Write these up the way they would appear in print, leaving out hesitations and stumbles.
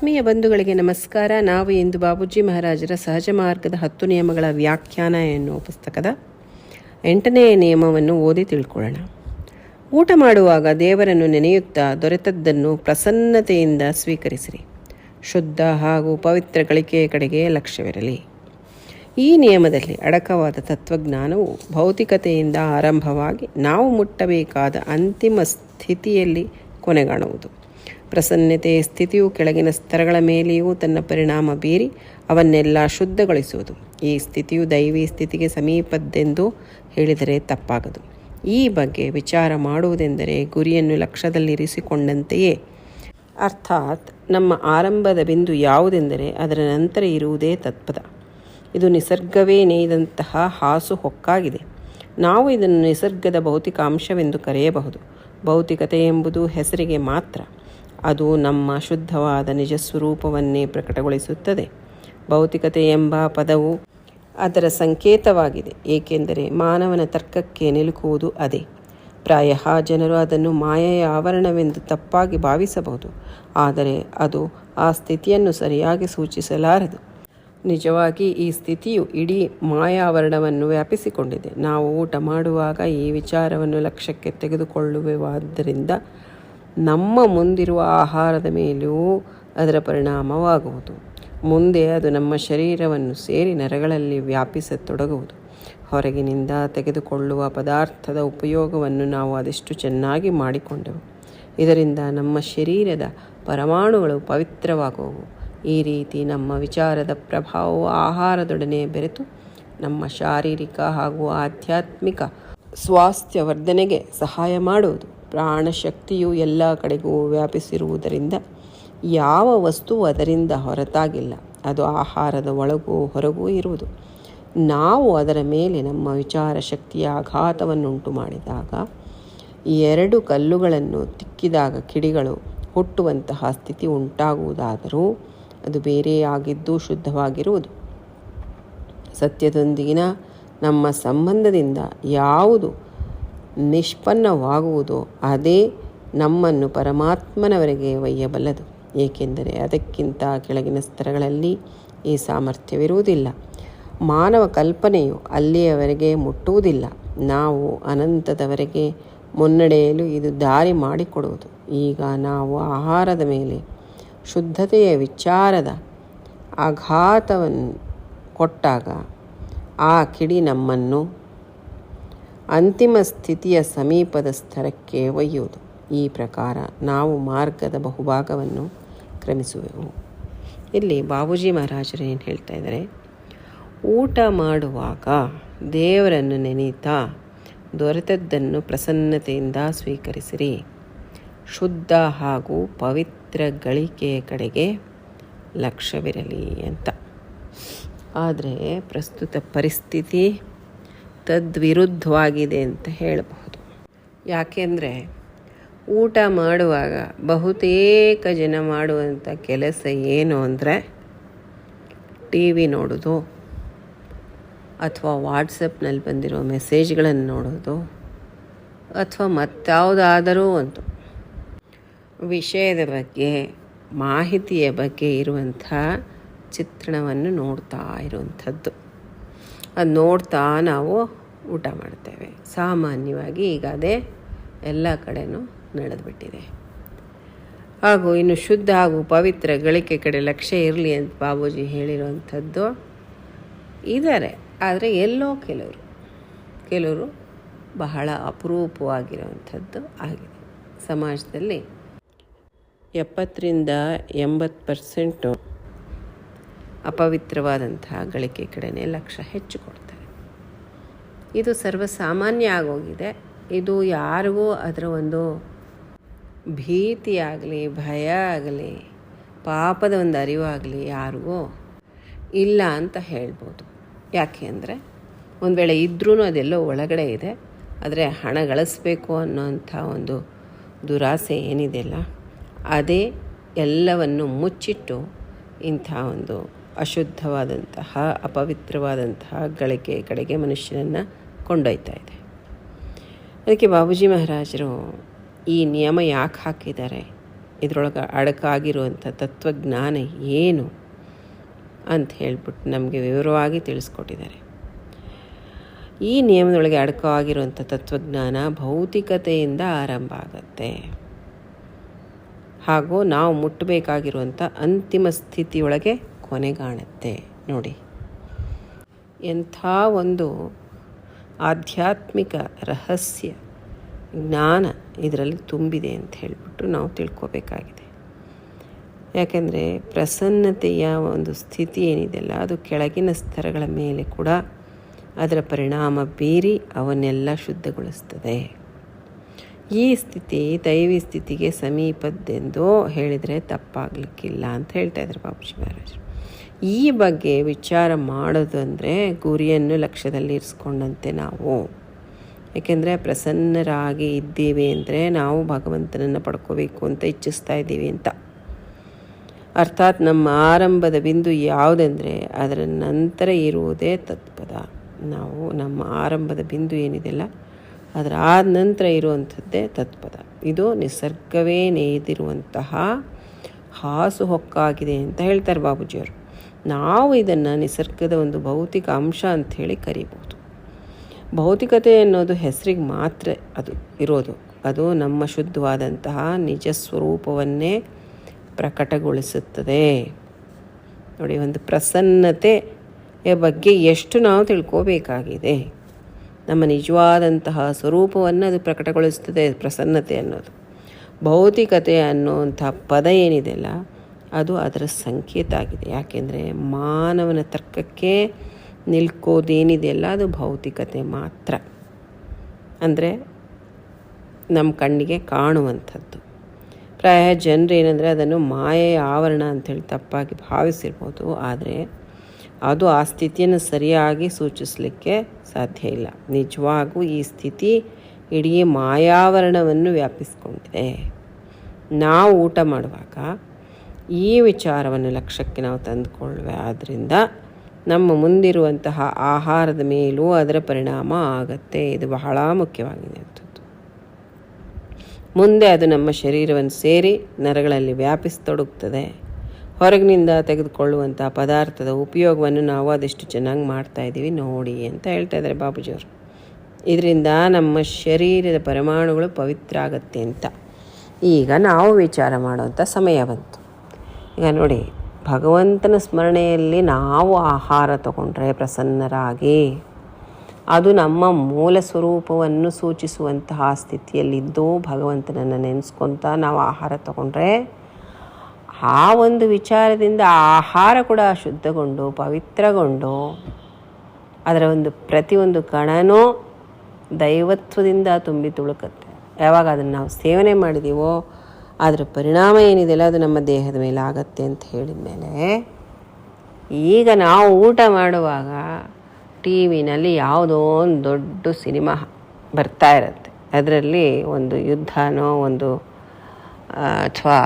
ಆತ್ಮೀಯ ಬಂಧುಗಳಿಗೆ ನಮಸ್ಕಾರ. ನಾವು ಇಂದು ಬಾಬೂಜಿ ಮಹಾರಾಜರ ಸಹಜ ಮಾರ್ಗದ 10 ನಿಯಮಗಳ ವ್ಯಾಖ್ಯಾನ ಎನ್ನುವ ಪುಸ್ತಕದ 8ನೇ ನಿಯಮವನ್ನು ಓದಿ ತಿಳ್ಕೊಳ್ಳೋಣ. ಊಟ ಮಾಡುವಾಗ ದೇವರನ್ನು ನೆನೆಯುತ್ತಾ ದೊರೆತದ್ದನ್ನು ಪ್ರಸನ್ನತೆಯಿಂದ ಸ್ವೀಕರಿಸಿರಿ. ಶುದ್ಧ ಹಾಗೂ ಪವಿತ್ರ ಗಳಿಕೆಯ ಕಡೆಗೆ ಲಕ್ಷ್ಯವಿರಲಿ. ಈ ನಿಯಮದಲ್ಲಿ ಅಡಕವಾದ ತತ್ವಜ್ಞಾನವು ಭೌತಿಕತೆಯಿಂದ ಆರಂಭವಾಗಿ ನಾವು ಮುಟ್ಟಬೇಕಾದ ಅಂತಿಮ ಸ್ಥಿತಿಯಲ್ಲಿ ಕೊನೆಗಾಣುವುದು. ಪ್ರಸನ್ನತೆಯ ಸ್ಥಿತಿಯು ಕೆಳಗಿನ ಸ್ತರಗಳ ಮೇಲೆಯೂ ತನ್ನ ಪರಿಣಾಮ ಬೀರಿ ಅವನ್ನೆಲ್ಲ ಶುದ್ಧಗೊಳಿಸುವುದು. ಈ ಸ್ಥಿತಿಯು ದೈವಿ ಸ್ಥಿತಿಗೆ ಸಮೀಪದ್ದೆಂದು ಹೇಳಿದರೆ ತಪ್ಪಾಗದು. ಈ ಬಗ್ಗೆ ವಿಚಾರ ಮಾಡುವುದೆಂದರೆ ಗುರಿಯನ್ನು ಲಕ್ಷ್ಯದಲ್ಲಿರಿಸಿಕೊಂಡಂತೆಯೇ. ಅರ್ಥಾತ್ ನಮ್ಮ ಆರಂಭದ ಬಿಂದು ಯಾವುದೆಂದರೆ ಅದರ ನಂತರ ಇರುವುದೇ ತತ್ಪದ. ಇದು ನಿಸರ್ಗವೇ ನೇಯ್ದಂತಹ ಹಾಸು ಹೊಕ್ಕಾಗಿದೆ. ನಾವು ಇದನ್ನು ನಿಸರ್ಗದ ಭೌತಿಕ ಅಂಶವೆಂದು ಕರೆಯಬಹುದು. ಭೌತಿಕತೆ ಎಂಬುದು ಹೆಸರಿಗೆ ಮಾತ್ರ. ಅದು ನಮ್ಮ ಶುದ್ಧವಾದ ನಿಜ ಸ್ವರೂಪವನ್ನೇ ಪ್ರಕಟಗೊಳಿಸುತ್ತದೆ. ಭೌತಿಕತೆ ಎಂಬ ಪದವು ಅದರ ಸಂಕೇತವಾಗಿದೆ, ಏಕೆಂದರೆ ಮಾನವನ ತರ್ಕಕ್ಕೆ ನಿಲುಕುವುದು ಅದೇ. ಪ್ರಾಯಃ ಜನರು ಅದನ್ನು ಮಾಯೆಯ ಆವರಣವೆಂದು ತಪ್ಪಾಗಿ ಭಾವಿಸಬಹುದು, ಆದರೆ ಅದು ಆ ಸ್ಥಿತಿಯನ್ನು ಸರಿಯಾಗಿ ಸೂಚಿಸಲಾರದು. ನಿಜವಾಗಿ ಈ ಸ್ಥಿತಿಯು ಇಡೀ ಮಾಯಾವರಣವನ್ನು ವ್ಯಾಪಿಸಿಕೊಂಡಿದೆ. ನಾವು ಊಟ ಮಾಡುವಾಗ ಈ ವಿಚಾರವನ್ನು ಲಕ್ಷ್ಯಕ್ಕೆ ತೆಗೆದುಕೊಳ್ಳುವುದರಿಂದ ನಮ್ಮ ಮುಂದಿರುವ ಆಹಾರದ ಮೇಲೂ ಅದರ ಪರಿಣಾಮವಾಗುವುದು. ಮುಂದೆ ಅದು ನಮ್ಮ ಶರೀರವನ್ನು ಸೇರಿ ನರಗಳಲ್ಲಿ ವ್ಯಾಪಿಸತೊಡಗುವುದು. ಹೊರಗಿನಿಂದ ತೆಗೆದುಕೊಳ್ಳುವ ಪದಾರ್ಥದ ಉಪಯೋಗವನ್ನು ನಾವು ಅದೆಷ್ಟು ಚೆನ್ನಾಗಿ ಮಾಡಿಕೊಂಡೆವು. ಇದರಿಂದ ನಮ್ಮ ಶರೀರದ ಪರಮಾಣುಗಳು ಪವಿತ್ರವಾಗುವವು. ಈ ರೀತಿ ನಮ್ಮ ವಿಚಾರದ ಪ್ರಭಾವವು ಆಹಾರದೊಡನೆ ಬೆರೆತು ನಮ್ಮ ಶಾರೀರಿಕ ಹಾಗೂ ಆಧ್ಯಾತ್ಮಿಕ ಸ್ವಾಸ್ಥ್ಯ ವರ್ಧನೆಗೆ ಸಹಾಯ ಮಾಡುವುದು. ಪ್ರಾಣಶಕ್ತಿಯು ಎಲ್ಲ ಕಡೆಗೂ ವ್ಯಾಪಿಸಿರುವುದರಿಂದ ಯಾವ ವಸ್ತುವು ಅದರಿಂದ ಹೊರತಾಗಿಲ್ಲ. ಅದು ಆಹಾರದ ಒಳಗೂ ಹೊರಗೂ ಇರುವುದು. ನಾವು ಅದರ ಮೇಲೆ ನಮ್ಮ ವಿಚಾರ ಶಕ್ತಿಯ ಆಘಾತವನ್ನುಂಟು ಮಾಡಿದಾಗ, 2 ಕಲ್ಲುಗಳನ್ನು ತಿಕ್ಕಿದಾಗ ಕಿಡಿಗಳು ಹುಟ್ಟುವಂತಹ ಸ್ಥಿತಿ ಉಂಟಾಗುವುದಾದರೂ ಅದು ಬೇರೆಯಾಗಿದ್ದು ಶುದ್ಧವಾಗಿರುವುದು. ಸತ್ಯದೊಂದಿಗಿನ ನಮ್ಮ ಸಂಬಂಧದಿಂದ ಯಾವುದು ನಿಷ್ಪನ್ನವಾಗುವುದೋ ಅದೇ ನಮ್ಮನ್ನು ಪರಮಾತ್ಮನವರೆಗೆ ಒಯ್ಯಬಲ್ಲದು, ಏಕೆಂದರೆ ಅದಕ್ಕಿಂತ ಕೆಳಗಿನ ಸ್ತರಗಳಲ್ಲಿ ಈ ಸಾಮರ್ಥ್ಯವಿರುವುದಿಲ್ಲ. ಮಾನವ ಕಲ್ಪನೆಯು ಅಲ್ಲಿಯವರೆಗೆ ಮುಟ್ಟುವುದಿಲ್ಲ. ನಾವು ಅನಂತದವರೆಗೆ ಮುನ್ನಡೆಯಲು ಇದು ದಾರಿ ಮಾಡಿಕೊಡುವುದು. ಈಗ ನಾವು ಆಹಾರದ ಮೇಲೆ ಶುದ್ಧತೆಯ ವಿಚಾರದ ಆಘಾತವನ್ನು ಕೊಟ್ಟಾಗ ಆ ಕಿಡಿ ನಮ್ಮನ್ನು ಅಂತಿಮ ಸ್ಥಿತಿಯ ಸಮೀಪದ ಸ್ತರಕ್ಕೆ ಒಯ್ಯುವುದು. ಈ ಪ್ರಕಾರ ನಾವು ಮಾರ್ಗದ ಬಹುಭಾಗವನ್ನು ಕ್ರಮಿಸುವೆವು. ಇಲ್ಲಿ ಬಾಬೂಜಿ ಮಹಾರಾಜರು ಏನು ಹೇಳ್ತಾ ಇದ್ದಾರೆ, ಊಟ ಮಾಡುವಾಗ ದೇವರನ್ನು ನೆನೀತಾ ದೊರೆತದ್ದನ್ನು ಪ್ರಸನ್ನತೆಯಿಂದ ಸ್ವೀಕರಿಸಿರಿ. ಶುದ್ಧ ಹಾಗೂ ಪವಿತ್ರ ಗಳಿಕೆಯ ಕಡೆಗೆ ಲಕ್ಷ್ಯವಿರಲಿ ಅಂತ. ಆದರೆ ಪ್ರಸ್ತುತ ಪರಿಸ್ಥಿತಿ ತದ್ವಿರುದ್ಧವಾಗಿದೆ ಅಂತ ಹೇಳಬಹುದು. ಯಾಕೆಂದರೆ ಊಟ ಮಾಡುವಾಗ ಬಹುತೇಕ ಜನ ಮಾಡುವಂಥ ಕೆಲಸ ಏನು ಅಂದರೆ TV ನೋಡೋದು, ಅಥವಾ ವಾಟ್ಸಪ್ನಲ್ಲಿ ಬಂದಿರೋ ಮೆಸೇಜ್ಗಳನ್ನು ನೋಡೋದು, ಅಥವಾ ಮತ್ತಾವುದಾದರೂ ಒಂದು ವಿಷಯದ ಬಗ್ಗೆ, ಮಾಹಿತಿಯ ಬಗ್ಗೆ ಇರುವಂಥ ಚಿತ್ರಣವನ್ನು ನೋಡ್ತಾ ಇರುವಂಥದ್ದು. ಅದು ನೋಡ್ತಾ ನಾವು ಊಟ ಮಾಡ್ತೇವೆ. ಸಾಮಾನ್ಯವಾಗಿ ಈಗ ಅದೇ ಎಲ್ಲ ಕಡೆನೂ ನಡೆದುಬಿಟ್ಟಿದೆ. ಹಾಗೂ ಇನ್ನು ಶುದ್ಧ ಹಾಗೂ ಪವಿತ್ರ ಗಳಿಕೆ ಕಡೆ ಲಕ್ಷ್ಯ ಇರಲಿ ಅಂತ ಬಾಬೂಜಿ ಹೇಳಿರುವಂಥದ್ದು ಇದ್ದಾರೆ. ಆದರೆ ಎಲ್ಲೋ ಕೆಲವರು ಬಹಳ ಅಪರೂಪವಾಗಿರುವಂಥದ್ದು ಆಗಿದೆ. ಸಮಾಜದಲ್ಲಿ 70ರಿಂದ 80% ಅಪವಿತ್ರವಾದಂತಹ ಗಳಿಕೆ ಕಡೆನೇ ಲಕ್ಷ್ಯ ಹೆಚ್ಚು ಕೊಡ್ತಾರೆ. ಇದು ಸರ್ವಸಾಮಾನ್ಯ ಆಗೋಗಿದೆ. ಇದು ಯಾರಿಗೂ ಅದರ ಒಂದು ಭೀತಿಯಾಗಲಿ, ಭಯ ಆಗಲಿ, ಪಾಪದ ಒಂದು ಅರಿವಾಗಲಿ ಯಾರಿಗೂ ಇಲ್ಲ ಅಂತ ಹೇಳ್ಬೋದು. ಯಾಕೆ ಅಂದರೆ ಒಂದು ವೇಳೆ ಇದ್ರೂ ಅದೆಲ್ಲೋ ಒಳಗಡೆ ಇದೆ. ಆದರೆ ಹಣ ಗಳಿಸ್ಬೇಕು ಅನ್ನೋಂಥ ಒಂದು ದುರಾಸೆ ಏನಿದೆಯಲ್ಲ, ಅದೇ ಎಲ್ಲವನ್ನು ಮುಚ್ಚಿಟ್ಟು ಇಂಥ ಒಂದು ಅಶುದ್ಧವಾದಂತಹ ಅಪವಿತ್ರವಾದಂತಹ ಗಳಿಕೆ ಕಡೆಗೆ ಮನುಷ್ಯನನ್ನು ಕೊಂಡೊಯ್ತಾ ಇದೆ. ಅದಕ್ಕೆ ಬಾಬೂಜಿ ಮಹಾರಾಜರು ಈ ನಿಯಮ ಯಾಕೆ ಹಾಕಿದ್ದಾರೆ ಇದರೊಳಗೆ ಅಡಕಾಗಿರುವಂಥ ತತ್ವಜ್ಞಾನ ಏನು ಅಂತ ಹೇಳ್ಬಿಟ್ಟು ನಮಗೆ ವಿವರವಾಗಿ ತಿಳಿಸ್ಕೊಟ್ಟಿದ್ದಾರೆ. ಈ ನಿಯಮದೊಳಗೆ ಅಡಕವಾಗಿರುವಂಥ ತತ್ವಜ್ಞಾನ ಭೌತಿಕತೆಯಿಂದ ಆರಂಭ ಆಗತ್ತೆ, ಹಾಗೂ ನಾವು ಮುಟ್ಟಬೇಕಾಗಿರುವಂಥ ಅಂತಿಮ ಸ್ಥಿತಿಯೊಳಗೆ ಕೊನೆಗಾಣುತ್ತೆ. ನೋಡಿ, ಎಂಥ ಒಂದು ಆಧ್ಯಾತ್ಮಿಕ ರಹಸ್ಯ ಜ್ಞಾನ ಇದರಲ್ಲಿ ತುಂಬಿದೆ ಅಂತ ಹೇಳಿಬಿಟ್ಟು ನಾವು ತಿಳ್ಕೊಬೇಕಾಗಿದೆ. ಯಾಕೆಂದರೆ ಪ್ರಸನ್ನತೆಯ ಒಂದು ಸ್ಥಿತಿ ಏನಿದೆಯಲ್ಲ, ಅದು ಕೆಳಗಿನ ಸ್ತರಗಳ ಮೇಲೆ ಕೂಡ ಅದರ ಪರಿಣಾಮ ಬೀರಿ ಅವನ್ನೆಲ್ಲ ಶುದ್ಧಗೊಳಿಸ್ತದೆ. ಈ ಸ್ಥಿತಿ ದೈವಿ ಸ್ಥಿತಿಗೆ ಸಮೀಪದ್ದೆಂದು ಹೇಳಿದರೆ ತಪ್ಪಾಗಲಿಕ್ಕಿಲ್ಲ ಅಂತ ಹೇಳ್ತಾ ಇದ್ದಾರೆ ಬಾಬೂಜಿ ಮಹಾರಾಜರು. ಈ ಬಗ್ಗೆ ವಿಚಾರ ಮಾಡೋದು ಅಂದರೆ ಗುರಿಯನ್ನು ಲಕ್ಷ್ಯದಲ್ಲಿ ಇರಿಸ್ಕೊಂಡಂತೆ ನಾವು. ಏಕೆಂದರೆ ಪ್ರಸನ್ನರಾಗಿ ಇದ್ದೀವಿ ಅಂದರೆ ನಾವು ಭಗವಂತನನ್ನು ಪಡ್ಕೋಬೇಕು ಅಂತ ಇಚ್ಛಿಸ್ತಾ ಇದ್ದೀವಿ ಅಂತ. ಅರ್ಥಾತ್ ನಮ್ಮ ಆರಂಭದ ಬಿಂದು ಯಾವುದೆಂದರೆ ಅದರ ನಂತರ ಇರುವುದೇ ತತ್ಪದ. ನಾವು ನಮ್ಮ ಆರಂಭದ ಬಿಂದು ಏನಿದೆಯಲ್ಲ ಅದರ ಆದ ನಂತರ ಇರುವಂಥದ್ದೇ ತತ್ಪದ. ಇದು ನಿಸರ್ಗವೇ ನೇಯ್ದಿರುವಂತಹ ಹಾಸುಹೊಕ್ಕಾಗಿದೆ ಅಂತ ಹೇಳ್ತಾರೆ ಬಾಬೂಜಿಯವರು. ನಾವು ಇದನ್ನು ನಿಸರ್ಗದ ಒಂದು ಭೌತಿಕ ಅಂಶ ಅಂಥೇಳಿ ಕರಿಬೋದು. ಭೌತಿಕತೆ ಅನ್ನೋದು ಹೆಸರಿಗೆ ಮಾತ್ರ ಅದು ಇರೋದು. ಅದು ನಮ್ಮ ಶುದ್ಧವಾದಂತಹ ನಿಜ ಸ್ವರೂಪವನ್ನೇ ಪ್ರಕಟಗೊಳಿಸುತ್ತದೆ. ನೋಡಿ, ಒಂದು ಪ್ರಸನ್ನತೆಯ ಬಗ್ಗೆ ಎಷ್ಟು ನಾವು ತಿಳ್ಕೋಬೇಕಾಗಿದೆ. ನಮ್ಮ ನಿಜವಾದಂತಹ ಸ್ವರೂಪವನ್ನು ಅದು ಪ್ರಕಟಗೊಳಿಸ್ತದೆ ಪ್ರಸನ್ನತೆ ಅನ್ನೋದು. ಭೌತಿಕತೆ ಅನ್ನುವಂಥ ಪದ ಏನಿದೆಯಲ್ಲ ಅದು ಅದರ ಸಂಕೇತ ಆಗಿದೆ. ಯಾಕೆಂದರೆ ಮಾನವನ ತರ್ಕಕ್ಕೆ ನಿಲ್ಕೋದೇನಿದೆಯಲ್ಲ ಅದು ಭೌತಿಕತೆ ಮಾತ್ರ. ಅಂದರೆ ನಮ್ಮ ಕಣ್ಣಿಗೆ ಕಾಣುವಂಥದ್ದು. ಪ್ರಾಯ ಜನರು ಏನಂದರೆ ಅದನ್ನು ಮಾಯೆಯ ಆವರಣ ಅಂಥೇಳಿ ತಪ್ಪಾಗಿ ಭಾವಿಸಿರ್ಬೋದು. ಆದರೆ ಅದು ಆ ಸ್ಥಿತಿಯನ್ನು ಸರಿಯಾಗಿ ಸೂಚಿಸಲಿಕ್ಕೆ ಸಾಧ್ಯ ಇಲ್ಲ. ನಿಜವಾಗೂ ಈ ಸ್ಥಿತಿ ಇಡೀ ಮಾಯಾವರಣವನ್ನು ವ್ಯಾಪಿಸ್ಕೊಂಡಿದೆ. ನಾವು ಊಟ ಮಾಡುವಾಗ ಈ ವಿಚಾರವನ್ನು ಲಕ್ಷ್ಯಕ್ಕೆ ನಾವು ತಂದುಕೊಳ್ಳುವೆ. ಆದ್ದರಿಂದ ನಮ್ಮ ಮುಂದಿರುವಂತಹ ಆಹಾರದ ಮೇಲೂ ಅದರ ಪರಿಣಾಮ ಆಗತ್ತೆ. ಇದು ಬಹಳ ಮುಖ್ಯವಾಗಿದೆ ಅಂಥದ್ದು. ಮುಂದೆ ಅದು ನಮ್ಮ ಶರೀರವನ್ನು ಸೇರಿ ನರಗಳಲ್ಲಿ ವ್ಯಾಪಿಸ್ತೊಡಗುತ್ತದೆ. ಹೊರಗಿನಿಂದ ತೆಗೆದುಕೊಳ್ಳುವಂಥ ಪದಾರ್ಥದ ಉಪಯೋಗವನ್ನು ನಾವು ಅದೆಷ್ಟು ಚೆನ್ನಾಗಿ ಮಾಡ್ತಾಯಿದ್ದೀವಿ ನೋಡಿ ಅಂತ ಹೇಳ್ತಾ ಇದ್ದಾರೆ ಬಾಬೂಜಿಯವರು. ಇದರಿಂದ ನಮ್ಮ ಶರೀರದ ಪರಮಾಣುಗಳು ಪವಿತ್ರ ಆಗತ್ತೆ ಅಂತ ಈಗ ನಾವು ವಿಚಾರ ಮಾಡುವಂಥ ಸಮಯ ಬಂತು. ಈಗ ನೋಡಿ, ಭಗವಂತನ ಸ್ಮರಣೆಯಲ್ಲಿ ನಾವು ಆಹಾರ ತಗೊಂಡ್ರೆ ಪ್ರಸನ್ನರಾಗಿ ಅದು ನಮ್ಮ ಮೂಲ ಸ್ವರೂಪವನ್ನು ಸೂಚಿಸುವಂತಹ ಸ್ಥಿತಿಯಲ್ಲಿದ್ದು ಭಗವಂತನನ್ನು ನೆನೆಸ್ಕೊತ ನಾವು ಆಹಾರ ತಗೊಂಡ್ರೆ ಆ ಒಂದು ವಿಚಾರದಿಂದ ಆಹಾರ ಕೂಡ ಶುದ್ಧಗೊಂಡು ಪವಿತ್ರಗೊಂಡು ಅದರ ಒಂದು ಪ್ರತಿಯೊಂದು ಕಣನೂ ದೈವತ್ವದಿಂದ ತುಂಬಿ ತುಳುಕತ್ತೆ. ಯಾವಾಗ ಅದನ್ನು ನಾವು ಸೇವನೆ ಮಾಡಿದ್ದೀವೋ ಅದರ ಪರಿಣಾಮ ಏನಿದೆಯಲ್ಲ ಅದು ನಮ್ಮ ದೇಹದ ಮೇಲೆ ಆಗತ್ತೆ ಅಂತ ಹೇಳಿದ ಮೇಲೆ, ಈಗ ನಾವು ಊಟ ಮಾಡುವಾಗ ಟಿ ವಿನಲ್ಲಿ ಯಾವುದೋ ಒಂದು ದೊಡ್ಡ ಸಿನಿಮಾ ಬರ್ತಾ ಇರುತ್ತೆ. ಅದರಲ್ಲಿ ಒಂದು ಯುದ್ಧನೋ ಒಂದು ಅಥವಾ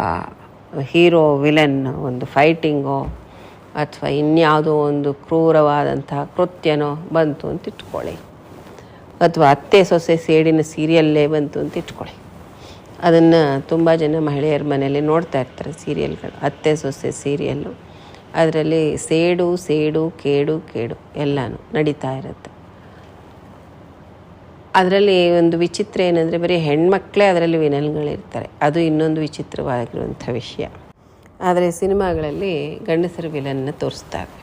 ಹೀರೋ ವಿಲನ್ ಒಂದು ಫೈಟಿಂಗೋ ಅಥವಾ ಇನ್ಯಾವುದೋ ಒಂದು ಕ್ರೂರವಾದಂತಹ ಕೃತ್ಯನೋ ಬಂತು ಅಂತ ಇಟ್ಕೊಳ್ಳಿ, ಅಥವಾ ಅತ್ತೆ ಸೊಸೆ ಸೇಡಿನ ಸೀರಿಯಲ್ಲೇ ಬಂತು ಅಂತ ಇಟ್ಕೊಳ್ಳಿ. ಅದನ್ನು ತುಂಬ ಜನ ಮಹಿಳೆಯರ ಮನೆಯಲ್ಲಿ ನೋಡ್ತಾ ಇರ್ತಾರೆ ಸೀರಿಯಲ್ಗಳು, ಅತ್ತೆ ಸೊಸೆ ಸೀರಿಯಲ್ಲು. ಅದರಲ್ಲಿ ಸೇಡು ಕೇಡು ಎಲ್ಲನೂ ನಡೀತಾ ಇರುತ್ತೆ. ಅದರಲ್ಲಿ ಒಂದು ವಿಚಿತ್ರ ಏನಂದರೆ ಬರೀ ಹೆಣ್ಮಕ್ಳೇ ಅದರಲ್ಲಿ ವಿಲನ್ಗಳಿರ್ತಾರೆ. ಅದು ಇನ್ನೊಂದು ವಿಚಿತ್ರವಾಗಿರುವಂಥ ವಿಷಯ. ಆದರೆ ಸಿನಿಮಾಗಳಲ್ಲಿ ಗಂಡಸರ ವಿಲನ್ನ ತೋರಿಸ್ತಾರೆ.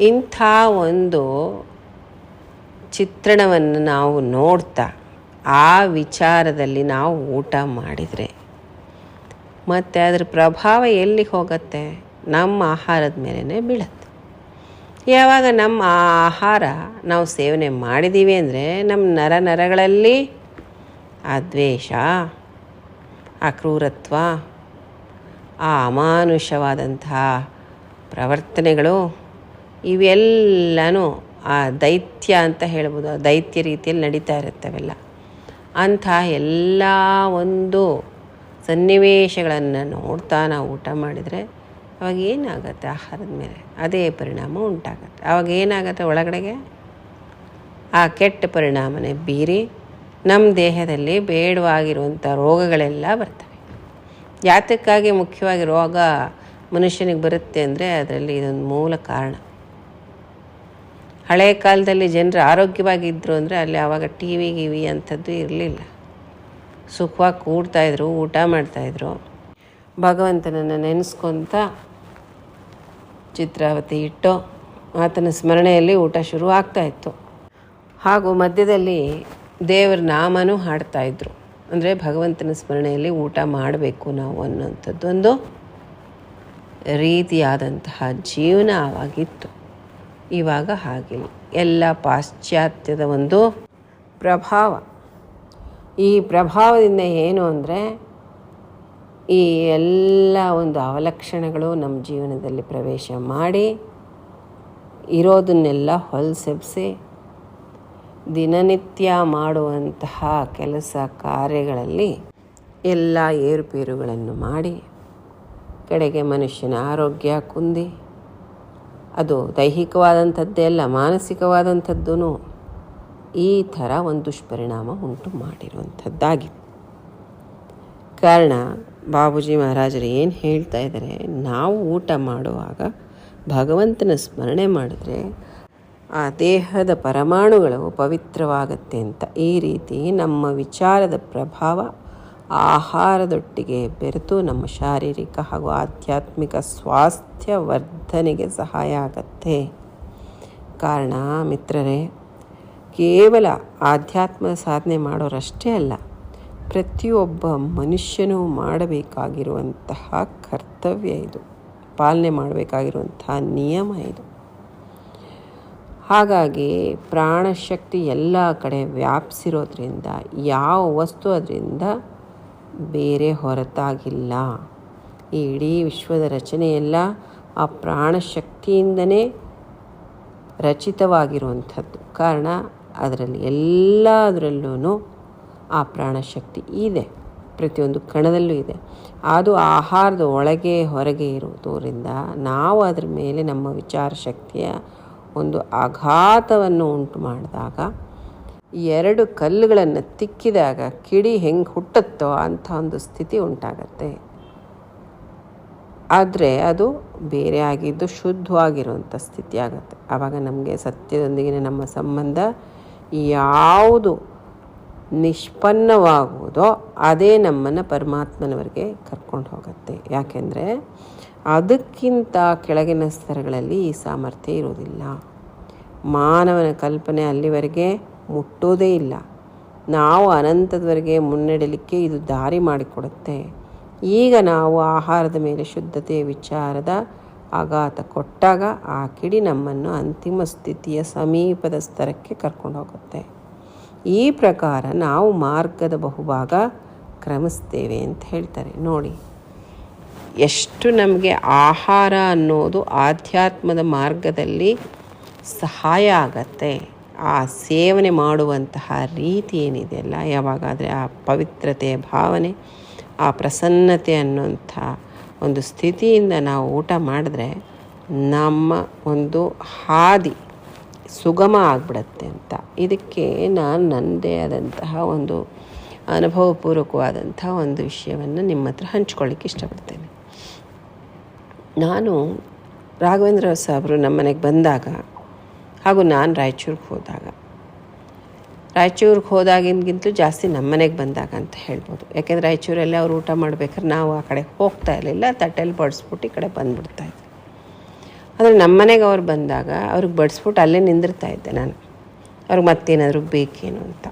ಇಂಥ ಒಂದು ಚಿತ್ರಣವನ್ನು ನಾವು ನೋಡ್ತಾ ಆ ವಿಚಾರದಲ್ಲಿ ನಾವು ಊಟ ಮಾಡಿದರೆ ಮತ್ತು ಅದರ ಪ್ರಭಾವ ಎಲ್ಲಿಗೆ ಹೋಗುತ್ತೆ? ನಮ್ಮ ಆಹಾರದ ಮೇಲೇ ಬೀಳುತ್ತೆ. ಯಾವಾಗ ನಮ್ಮ ಆಹಾರ ನಾವು ಸೇವನೆ ಮಾಡಿದ್ದೀವಿ ಅಂದರೆ ನಮ್ಮ ನರಗಳಲ್ಲಿ ಆ ದ್ವೇಷ, ಆ ಕ್ರೂರತ್ವ, ಆ ಅಮಾನುಷವಾದಂತಹ ಪ್ರವರ್ತನೆಗಳು ಇವೆಲ್ಲನೂ ಆ ದೈತ್ಯ ಅಂತ ಹೇಳ್ಬೋದು, ಆ ದೈತ್ಯ ರೀತಿಯಲ್ಲಿ ನಡೀತಾ ಇರುತ್ತವೆಲ್ಲ. ಅಂಥ ಎಲ್ಲ ಒಂದು ಸನ್ನಿವೇಶಗಳನ್ನು ನೋಡ್ತಾ ನಾವು ಊಟ ಮಾಡಿದರೆ ಅವಾಗ ಏನಾಗುತ್ತೆ? ಆಹಾರದ ಮೇಲೆ ಅದೇ ಪರಿಣಾಮ ಉಂಟಾಗತ್ತೆ. ಅವಾಗ ಏನಾಗುತ್ತೆ? ಒಳಗಡೆಗೆ ಆ ಕೆಟ್ಟ ಪರಿಣಾಮನೇ ಬೀರಿ ನಮ್ಮ ದೇಹದಲ್ಲಿ ಬೇಡವಾಗಿರುವಂಥ ರೋಗಗಳೆಲ್ಲ ಬರ್ತವೆ. ಯಾತಕ್ಕಾಗಿ ಮುಖ್ಯವಾಗಿ ರೋಗ ಮನುಷ್ಯನಿಗೆ ಬರುತ್ತೆ ಅಂದರೆ ಅದರಲ್ಲಿ ಇದೊಂದು ಮೂಲ ಕಾರಣ. ಹಳೆಯ ಕಾಲದಲ್ಲಿ ಜನರು ಆರೋಗ್ಯವಾಗಿದ್ದರು ಅಂದರೆ ಅಲ್ಲಿ ಆವಾಗ ಟಿ ವಿ ಅಂಥದ್ದು ಇರಲಿಲ್ಲ. ಸುಖವಾಗಿ ಕೂಡ್ತಾಯಿದ್ರು, ಊಟ ಮಾಡ್ತಾಯಿದ್ರು, ಭಗವಂತನನ್ನು ನೆನೆಸ್ಕೊತ ಚಿತ್ರಾವತಿ ಇಟ್ಟು ಆತನ ಸ್ಮರಣೆಯಲ್ಲಿ ಊಟ ಶುರು ಆಗ್ತಾಯಿತ್ತು. ಹಾಗೂ ಮಧ್ಯದಲ್ಲಿ ದೇವರ ನಾಮನೂ ಹಾಡ್ತಾಯಿದ್ರು. ಅಂದರೆ ಭಗವಂತನ ಸ್ಮರಣೆಯಲ್ಲಿ ಊಟ ಮಾಡಬೇಕು ನಾವು ಅನ್ನೋಂಥದ್ದೊಂದು ರೀತಿಯಾದಂತಹ ಜೀವನ ಆವಾಗಿತ್ತು. ಇವಾಗ ಹಾಗಿಲ್ಲ. ಎಲ್ಲ ಪಾಶ್ಚಾತ್ಯದ ಒಂದು ಪ್ರಭಾವ. ಈ ಪ್ರಭಾವದಿಂದ ಏನು ಅಂದರೆ ಈ ಎಲ್ಲ ಒಂದು ಅವಲಕ್ಷಣಗಳು ನಮ್ಮ ಜೀವನದಲ್ಲಿ ಪ್ರವೇಶ ಮಾಡಿ ಇರೋದನ್ನೆಲ್ಲ ಹೊಲಸೆಬ್ಸಿ ದಿನನಿತ್ಯ ಮಾಡುವಂತಹ ಕೆಲಸ ಕಾರ್ಯಗಳಲ್ಲಿ ಎಲ್ಲ ಏರುಪೇರುಗಳನ್ನು ಮಾಡಿ ಕಡೆಗೆ ಮನುಷ್ಯನ ಆರೋಗ್ಯ ಕುಂದಿ, ಅದು ದೈಹಿಕವಾದಂಥದ್ದೇ ಅಲ್ಲ ಮಾನಸಿಕವಾದಂಥದ್ದೂ ಈ ಥರ ಒಂದು ದುಷ್ಪರಿಣಾಮ ಉಂಟು ಮಾಡಿರುವಂಥದ್ದಾಗಿದೆ. ಕಾರಣ ಬಾಬೂಜಿ ಮಹಾರಾಜರು ಏನು ಹೇಳ್ತಾ ಇದ್ದಾರೆ, ನಾವು ಊಟ ಮಾಡುವಾಗ ಭಗವಂತನ ಸ್ಮರಣೆ ಮಾಡಿದ್ರೆ ಆ ದೇಹದ ಪರಮಾಣುಗಳು ಪವಿತ್ರವಾಗತ್ತೆ ಅಂತ. ಈ ರೀತಿ ನಮ್ಮ ವಿಚಾರದ ಪ್ರಭಾವ ಆಹಾರದೊಟ್ಟಿಗೆ ಬೆರೆತು ನಮ್ಮ ಶಾರೀರಿಕ ಹಾಗೂ ಆಧ್ಯಾತ್ಮಿಕ ಸ್ವಾಸ್ಥ್ಯ ವರ್ಧನೆಗೆ ಸಹಾಯ ಆಗತ್ತೆ. ಕಾರಣ ಮಿತ್ರರೇ, ಕೇವಲ ಆಧ್ಯಾತ್ಮದ ಸಾಧನೆ ಮಾಡೋರಷ್ಟೇ ಅಲ್ಲ, ಪ್ರತಿಯೊಬ್ಬ ಮನುಷ್ಯನೂ ಮಾಡಬೇಕಾಗಿರುವಂತಹ ಕರ್ತವ್ಯ ಇದು, ಪಾಲನೆ ಮಾಡಬೇಕಾಗಿರುವಂತಹ ನಿಯಮ ಇದು. ಹಾಗಾಗಿ ಪ್ರಾಣಶಕ್ತಿ ಎಲ್ಲ ಕಡೆ ವ್ಯಾಪಿಸಿರೋದ್ರಿಂದ ಯಾವ ವಸ್ತು ಅದರಿಂದ ಬೇರೆ ಹೊರತಾಗಿಲ್ಲ. ಈ ಇಡೀ ವಿಶ್ವದ ರಚನೆಯೆಲ್ಲ ಆ ಪ್ರಾಣಶಕ್ತಿಯಿಂದನೇ ರಚಿತವಾಗಿರುವಂಥದ್ದು. ಕಾರಣ ಅದರಲ್ಲಿ ಎಲ್ಲದರಲ್ಲೂ ಆ ಪ್ರಾಣಶಕ್ತಿ ಇದೆ, ಪ್ರತಿಯೊಂದು ಕಣದಲ್ಲೂ ಇದೆ. ಅದು ಆಹಾರದ ಒಳಗೆ ಹೊರಗೆ ಇರುವುದರಿಂದ ನಾವು ಅದರ ಮೇಲೆ ನಮ್ಮ ವಿಚಾರ ಶಕ್ತಿಯ ಒಂದು ಆಘಾತವನ್ನು ಉಂಟು ಮಾಡಿದಾಗ, ಎರಡು ಕಲ್ಲುಗಳನ್ನು ತಿಕ್ಕಿದಾಗ ಕಿಡಿ ಹೆಂಗೆ ಹುಟ್ಟುತ್ತೋ ಅಂಥ ಒಂದು ಸ್ಥಿತಿ ಉಂಟಾಗತ್ತೆ. ಆದರೆ ಅದು ಬೇರೆ ಆಗಿದ್ದು ಶುದ್ಧವಾಗಿರುವಂಥ ಸ್ಥಿತಿ ಆಗುತ್ತೆ. ಆವಾಗ ನಮಗೆ ಸತ್ಯದೊಂದಿಗಿನ ನಮ್ಮ ಸಂಬಂಧ ಯಾವುದು ನಿಷ್ಪನ್ನವಾಗುವುದೋ ಅದೇ ನಮ್ಮನ್ನು ಪರಮಾತ್ಮನವರೆಗೆ ಕರ್ಕೊಂಡು ಹೋಗುತ್ತೆ. ಯಾಕೆಂದರೆ ಅದಕ್ಕಿಂತ ಕೆಳಗಿನ ಸ್ತರಗಳಲ್ಲಿ ಈ ಸಾಮರ್ಥ್ಯ ಇರೋದಿಲ್ಲ. ಮಾನವನ ಕಲ್ಪನೆ ಅಲ್ಲಿವರೆಗೆ ಮುಟ್ಟೋದೇ ಇಲ್ಲ. ನಾವು ಅನಂತದವರೆಗೆ ಮುನ್ನಡೆಯಲಿಕ್ಕೆ ಇದು ದಾರಿ ಮಾಡಿಕೊಡುತ್ತೆ. ಈಗ ನಾವು ಆಹಾರದ ಮೇಲೆ ಶುದ್ಧತೆ ವಿಚಾರದ ಆಘಾತ ಕೊಟ್ಟಾಗ ಆ ಕಿಡಿ ನಮ್ಮನ್ನು ಅಂತಿಮ ಸ್ಥಿತಿಯ ಸಮೀಪದ ಸ್ತರಕ್ಕೆ ಕರ್ಕೊಂಡು ಹೋಗುತ್ತೆ. ಈ ಪ್ರಕಾರ ನಾವು ಮಾರ್ಗದ ಬಹುಭಾಗ ಕ್ರಮಿಸ್ತೇವೆ ಅಂತ ಹೇಳ್ತಾರೆ. ನೋಡಿ ಎಷ್ಟು ನಮಗೆ ಆಹಾರ ಅನ್ನೋದು ಆಧ್ಯಾತ್ಮದ ಮಾರ್ಗದಲ್ಲಿ ಸಹಾಯ ಆಗತ್ತೆ. ಆ ಸೇವನೆ ಮಾಡುವಂತಹ ರೀತಿ ಏನಿದೆಯಲ್ಲ, ಯಾವಾಗಾದರೆ ಆ ಪವಿತ್ರತೆಯ ಭಾವನೆ, ಆ ಪ್ರಸನ್ನತೆ ಅನ್ನೋಂಥ ಒಂದು ಸ್ಥಿತಿಯಿಂದ ನಾವು ಊಟ ಮಾಡಿದ್ರೆ ನಮ್ಮ ಒಂದು ಹಾದಿ ಸುಗಮ ಆಗಿಬಿಡತ್ತೆ ಅಂತ. ಇದಕ್ಕೆ ನಾನು ನನ್ನದೇ ಆದಂತಹ ಒಂದು ಅನುಭವಪೂರ್ವಕವಾದಂಥ ಒಂದು ವಿಷಯವನ್ನು ನಿಮ್ಮ ಹತ್ರ ಹಂಚ್ಕೊಳ್ಳಿಕ್ಕೆ ಇಷ್ಟಪಡ್ತೇನೆ. ನಾನು ರಾಘವೇಂದ್ರ ಸಾಹೇಬರು ನಮ್ಮ ಮನೆಗೆ ಬಂದಾಗ ಹಾಗೂ ನಾನು ರಾಯಚೂರಿಗೆ ಹೋದಾಗಿಂತಲೂ ಜಾಸ್ತಿ ನಮ್ಮ ಮನೆಗೆ ಬಂದಾಗ ಅಂತ ಹೇಳ್ಬೋದು. ಯಾಕೆಂದರೆ ರಾಯಚೂರಲ್ಲೇ ಅವ್ರು ಊಟ ಮಾಡ್ಬೇಕಾದ್ರೆ ನಾವು ಆ ಕಡೆ ಹೋಗ್ತಾ ಇರಲಿಲ್ಲ, ತಟ್ಟೆಯಲ್ಲಿ ಬಡಿಸ್ಬಿಟ್ಟು ಈ ಕಡೆ ಬಂದುಬಿಡ್ತಾಯಿದ್ದೆ. ಆದರೆ ನಮ್ಮ ಮನೆಗೆ ಅವ್ರು ಬಂದಾಗ ಅವ್ರಿಗೆ ಬಡಿಸ್ಬಿಟ್ಟು ಅಲ್ಲೇ ನಿಂದಿರ್ತಾಯಿದ್ದೆ ನಾನು, ಅವ್ರಿಗೆ ಮತ್ತೇನಾದರೂ ಬೇಕೇನು ಅಂತ.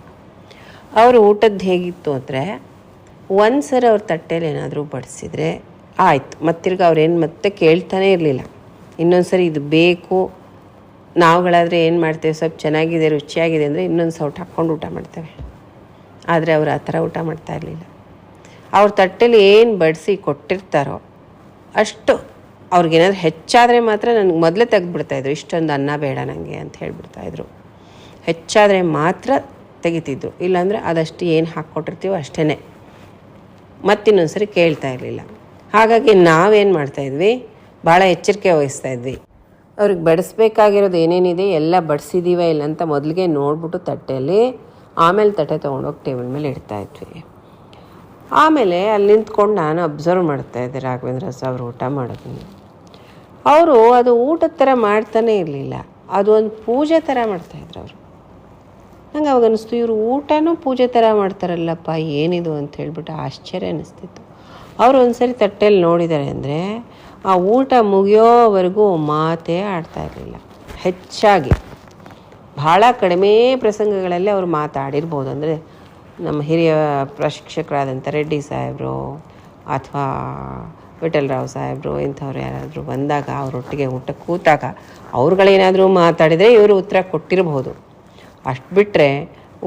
ಅವರು ಊಟದ್ದು ಹೇಗಿತ್ತು ಅಂದರೆ, ಒಂದು ಸರಿ ಅವ್ರ ತಟ್ಟೆಯಲ್ಲಿ ಏನಾದರೂ ಬಡಿಸಿದ್ರೆ ಆಯಿತು, ಮತ್ತಿರ್ಗ ಅವ್ರೇನು ಮತ್ತೆ ಕೇಳ್ತಾನೇ ಇರಲಿಲ್ಲ. ಇನ್ನೊಂದು ಸರಿ ಇದು ಬೇಕು. ನಾವುಗಳಾದರೆ ಏನು ಮಾಡ್ತೇವೆ, ಸ್ವಲ್ಪ ಚೆನ್ನಾಗಿದೆ ರುಚಿಯಾಗಿದೆ ಅಂದರೆ ಇನ್ನೊಂದು ಸೌಟ್ ಹಾಕ್ಕೊಂಡು ಊಟ ಮಾಡ್ತೇವೆ. ಆದರೆ ಅವರು ಆ ಥರ ಊಟ ಮಾಡ್ತಾ ಇರಲಿಲ್ಲ. ಅವ್ರ ತಟ್ಟೆಲಿ ಏನು ಬಡಿಸಿ ಕೊಟ್ಟಿರ್ತಾರೋ ಅಷ್ಟು, ಅವ್ರಿಗೇನಾದ್ರು ಹೆಚ್ಚಾದರೆ ಮಾತ್ರ ನನಗೆ ಮೊದಲೇ ತೆಗೆದುಬಿಡ್ತಾಯಿದ್ರು, ಇಷ್ಟೊಂದು ಅನ್ನ ಬೇಡ ನನಗೆ ಅಂತ ಹೇಳಿಬಿಡ್ತಾಯಿದ್ರು. ಹೆಚ್ಚಾದರೆ ಮಾತ್ರ ತೆಗಿತಿದ್ರು, ಇಲ್ಲಾಂದರೆ ಅದಷ್ಟು ಏನು ಹಾಕ್ಕೊಟ್ಟಿರ್ತೀವೋ ಅಷ್ಟೇ, ಮತ್ತಿನ್ನೊಂದು ಸರಿ ಕೇಳ್ತಾ ಇರಲಿಲ್ಲ. ಹಾಗಾಗಿ ನಾವೇನು ಮಾಡ್ತಾಯಿದ್ವಿ, ಭಾಳ ಎಚ್ಚರಿಕೆ ವಹಿಸ್ತಾಯಿದ್ವಿ. ಅವ್ರಿಗೆ ಬಡಿಸ್ಬೇಕಾಗಿರೋದು ಏನೇನಿದೆ ಎಲ್ಲ ಬಡಿಸಿದ್ದೀವ ಇಲ್ಲ ಅಂತ ಮೊದಲಿಗೆ ನೋಡ್ಬಿಟ್ಟು ತಟ್ಟೆಯಲ್ಲಿ, ಆಮೇಲೆ ತಟ್ಟೆ ತೊಗೊಂಡೋಗಿ ಟೇಬಲ್ ಮೇಲೆ ಇಡ್ತಾಯಿದ್ವಿ. ಆಮೇಲೆ ಅಲ್ಲಿ ನಿಂತ್ಕೊಂಡು ನಾನು ಅಬ್ಸರ್ವ್ ಮಾಡ್ತಾಯಿದ್ದೆ ರಾಘವೇಂದ್ರ ಅವರು ಊಟ ಮಾಡೋದನ್ನು. ಅವರು ಅದು ಊಟದ ಥರ ಮಾಡ್ತಾನೇ ಇರಲಿಲ್ಲ, ಅದು ಒಂದು ಪೂಜೆ ಥರ ಮಾಡ್ತಾಯಿದ್ರು ಅವರು. ನಂಗೆ ಅವಾಗ ಅನ್ನಿಸ್ತು, ಇವರು ಊಟನೂ ಪೂಜೆ ಥರ ಮಾಡ್ತಾರಲ್ಲಪ್ಪ, ಏನಿದು ಅಂತ ಹೇಳ್ಬಿಟ್ಟು ಆಶ್ಚರ್ಯ ಅನ್ನಿಸ್ತಿತ್ತು. ಅವರು ಒಂದು ಸರಿ ತಟ್ಟೆಯಲ್ಲಿ ನೋಡಿದ್ದಾರೆ ಅಂದರೆ ಆ ಊಟ ಮುಗಿಯೋವರೆಗೂ ಮಾತೇ ಆಡ್ತಾ ಇರಲಿಲ್ಲ. ಹೆಚ್ಚಾಗಿ ಭಾಳ ಕಡಿಮೆ ಪ್ರಸಂಗಗಳಲ್ಲಿ ಅವರು ಮಾತಾಡಿರ್ಬೋದು. ಅಂದರೆ ನಮ್ಮ ಹಿರಿಯ ಪ್ರಶಿಕ್ಷಕರಾದಂಥ ರೆಡ್ಡಿ ಸಾಹೇಬರು ಅಥವಾ ವಿಠಲರಾವ್ ಸಾಹೇಬರು ಇಂಥವ್ರು ಯಾರಾದರೂ ಬಂದಾಗ ಅವರೊಟ್ಟಿಗೆ ಊಟಕ್ಕೆ ಕೂತಾಗ ಅವ್ರುಗಳೇನಾದರೂ ಮಾತಾಡಿದರೆ ಇವರು ಉತ್ತರ ಕೊಟ್ಟಿರ್ಬೋದು. ಅಷ್ಟು ಬಿಟ್ಟರೆ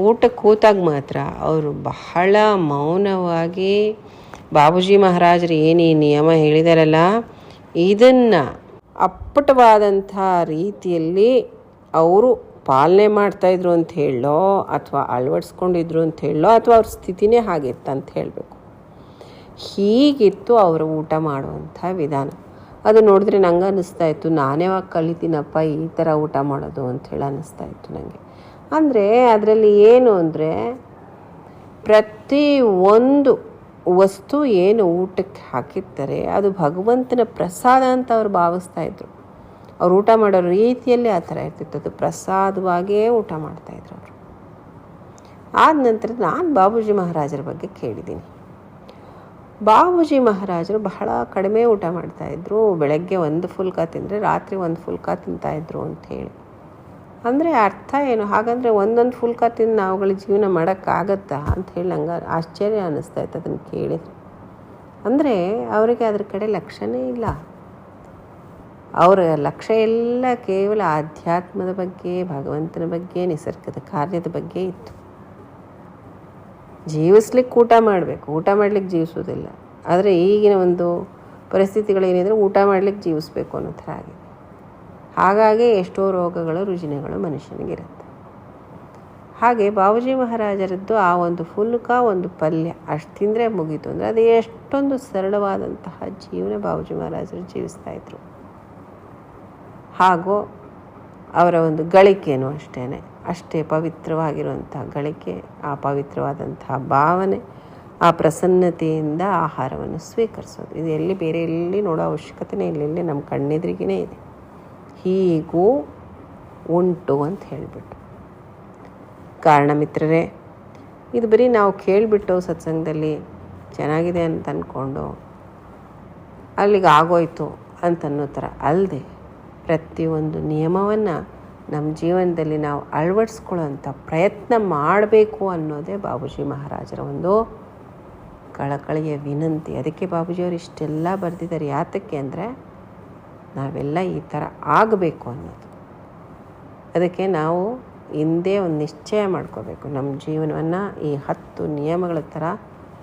ಊಟಕ್ಕೆ ಕೂತಾಗ ಮಾತ್ರ ಅವರು ಬಹಳ ಮೌನವಾಗಿ ಬಾಬೂಜಿ ಮಹಾರಾಜರು ಏನು ಈ ನಿಯಮ ಹೇಳಿದಾರಲ್ಲ ಇದನ್ನು ಅಪ್ಪಟವಾದಂಥ ರೀತಿಯಲ್ಲಿ ಅವರು ಪಾಲನೆ ಮಾಡ್ತಾಯಿದ್ರು ಅಂತ ಹೇಳೋ ಅಥವಾ ಅಳವಡಿಸ್ಕೊಂಡಿದ್ರು ಅಂತ ಹೇಳೋ ಅಥವಾ ಅವ್ರ ಸ್ಥಿತಿನೇ ಹಾಗಿತ್ತು ಅಂತ ಹೇಳಬೇಕು. ಹೀಗಿತ್ತು ಅವರು ಊಟ ಮಾಡುವಂಥ ವಿಧಾನ. ಅದು ನೋಡಿದ್ರೆ ನಂಗೆ ಅನ್ನಿಸ್ತಾ ಇತ್ತು, ನಾನೇವಾಗ ಕಲಿತೀನಪ್ಪ ಈ ಥರ ಊಟ ಮಾಡೋದು ಅಂಥೇಳಿ ಅನ್ನಿಸ್ತಾ ಇತ್ತು ನನಗೆ. ಅಂದರೆ ಅದರಲ್ಲಿ ಏನು ಅಂದರೆ ಪ್ರತಿ ಒಂದು ವಸ್ತು ಏನು ಊಟಕ್ಕೆ ಹಾಕಿರ್ತಾರೆ ಅದು ಭಗವಂತನ ಪ್ರಸಾದ ಅಂತ ಅವ್ರು ಭಾವಿಸ್ತಾಯಿದ್ರು. ಅವ್ರು ಊಟ ಮಾಡೋ ರೀತಿಯಲ್ಲಿ ಆ ಥರ ಇರ್ತಿತ್ತು, ಅದು ಪ್ರಸಾದವಾಗಿಯೇ ಊಟ ಮಾಡ್ತಾಯಿದ್ರು ಅವರು. ಆದ ನಂತರ ನಾನು ಬಾಬೂಜಿ ಮಹಾರಾಜರ ಬಗ್ಗೆ ಕೇಳಿದ್ದೀನಿ. ಬಾಬೂಜಿ ಮಹಾರಾಜರು ಬಹಳ ಕಡಿಮೆ ಊಟ ಮಾಡ್ತಾಯಿದ್ರು. ಬೆಳಗ್ಗೆ ಒಂದು ಫುಲ್ಕ ತಿಂದರೆ ರಾತ್ರಿ ಒಂದು ಫುಲ್ಕ ತಿಂತಾಯಿದ್ರು ಅಂಥೇಳಿ. ಅಂದರೆ ಅರ್ಥ ಏನು? ಹಾಗಂದರೆ ಒಂದೊಂದು ಫುಲ್ಕ ತಿಂದು ನಾವುಗಳ ಜೀವನ ಮಾಡೋಕ್ಕಾಗತ್ತಾ ಅಂಥೇಳಿ ನಂಗೆ ಆಶ್ಚರ್ಯ ಅನ್ನಿಸ್ತಾಯಿತ್ತು ಅದನ್ನು ಕೇಳಿದರೆ. ಅಂದರೆ ಅವರಿಗೆ ಅದ್ರ ಕಡೆ ಲಕ್ಷ್ಯನೇ ಇಲ್ಲ. ಅವರ ಲಕ್ಷ್ಯ ಎಲ್ಲ ಕೇವಲ ಆಧ್ಯಾತ್ಮದ ಬಗ್ಗೆ, ಭಗವಂತನ ಬಗ್ಗೆ, ನಿಸರ್ಗದ ಕಾರ್ಯದ ಬಗ್ಗೆ ಇತ್ತು. ಜೀವಿಸ್ಲಿಕ್ಕೆ ಊಟ ಮಾಡಬೇಕು, ಊಟ ಮಾಡ್ಲಿಕ್ಕೆ ಜೀವಿಸೋದಿಲ್ಲ. ಆದರೆ ಈಗಿನ ಒಂದು ಪರಿಸ್ಥಿತಿಗಳೇನಿದ್ರೆ ಊಟ ಮಾಡ್ಲಿಕ್ಕೆ ಜೀವಿಸ್ಬೇಕು ಅನ್ನೋ ಥರ ಆಗಿದೆ. ಹಾಗಾಗಿ ಎಷ್ಟೋ ರೋಗಗಳು ರುಜಿನಗಳು ಮನುಷ್ಯನಿಗಿರುತ್ತೆ. ಹಾಗೆ ಬಾಬೂಜಿ ಮಹಾರಾಜರದ್ದು ಆ ಒಂದು ಫುಲ್ಕ ಒಂದು ಪಲ್ಯ ಅಷ್ಟು ತಿಂದರೆ ಮುಗೀತು. ಅಂದರೆ ಅದು ಎಷ್ಟೊಂದು ಸರಳವಾದಂತಹ ಜೀವನ ಬಾಬೂಜಿ ಮಹಾರಾಜರು ಜೀವಿಸ್ತಾಯಿದ್ರು. ಹಾಗೂ ಅವರ ಒಂದು ಗಳಿಕೆಯೂ ಅಷ್ಟೇ ಪವಿತ್ರವಾಗಿರುವಂಥ ಗಳಿಕೆ, ಆ ಪವಿತ್ರವಾದಂತಹ ಭಾವನೆ, ಆ ಪ್ರಸನ್ನತೆಯಿಂದ ಆಹಾರವನ್ನು ಸ್ವೀಕರಿಸೋದು. ಇದು ಎಲ್ಲಿ ಬೇರೆ ಎಲ್ಲಿ ನೋಡೋ ಅವಶ್ಯಕತೆನೇ ಇಲ್ಲ, ನಮ್ಮ ಕಣ್ಣೆದುರಿಗೇ ಇದೆ. ಹೀಗೂ ಉಂಟು ಅಂತ ಹೇಳಿಬಿಟ್ಟು. ಕಾರಣ ಮಿತ್ರರೇ, ಇದು ಬರೀ ನಾವು ಕೇಳಿಬಿಟ್ಟು ಸತ್ಸಂಗದಲ್ಲಿ ಚೆನ್ನಾಗಿದೆ ಅಂತ ಅಂದ್ಕೊಂಡು ಅಲ್ಲಿಗೆ ಆಗೋಯ್ತು ಅಂತನ್ನೋ ಥರ ಅಲ್ಲದೆ ಪ್ರತಿಯೊಂದು ನಿಯಮವನ್ನು ನಮ್ಮ ಜೀವನದಲ್ಲಿ ನಾವು ಅಳವಡಿಸ್ಕೊಳ್ಳೋಂಥ ಪ್ರಯತ್ನ ಮಾಡಬೇಕು ಅನ್ನೋದೇ ಬಾಬೂಜಿ ಮಹಾರಾಜರ ಒಂದು ಕಳಕಳಿಯ ವಿನಂತಿ. ಅದಕ್ಕೆ ಬಾಬೂಜಿಯವರು ಇಷ್ಟೆಲ್ಲ ಬರೆದಿದ್ದಾರೆ. ಯಾತಕ್ಕೆ ಅಂದರೆ ನಾವೆಲ್ಲ ಈ ಥರ ಆಗಬೇಕು ಅನ್ನೋದು. ಅದಕ್ಕೆ ನಾವು ಹಿಂದೆ ಒಂದು ನಿಶ್ಚಯ ಮಾಡ್ಕೋಬೇಕು, ನಮ್ಮ ಜೀವನವನ್ನು ಈ 10 ನಿಯಮಗಳ ಥರ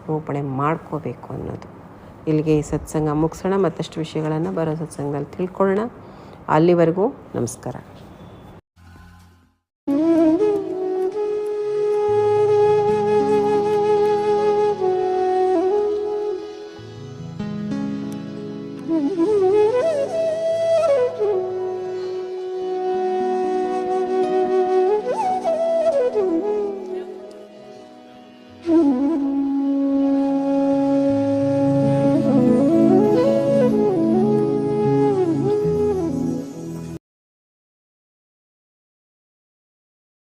ರೂಪಣೆ ಮಾಡ್ಕೋಬೇಕು ಅನ್ನೋದು. ಇಲ್ಲಿಗೆ ಈ ಸತ್ಸಂಗ ಮುಗಿಸೋಣ. ಮತ್ತಷ್ಟು ವಿಷಯಗಳನ್ನು ಬರೋ ಸತ್ಸಂಗದಲ್ಲಿ ತಿಳ್ಕೊಳ್ಳೋಣ. ಅಲ್ಲಿವರೆಗೂ ನಮಸ್ಕಾರ.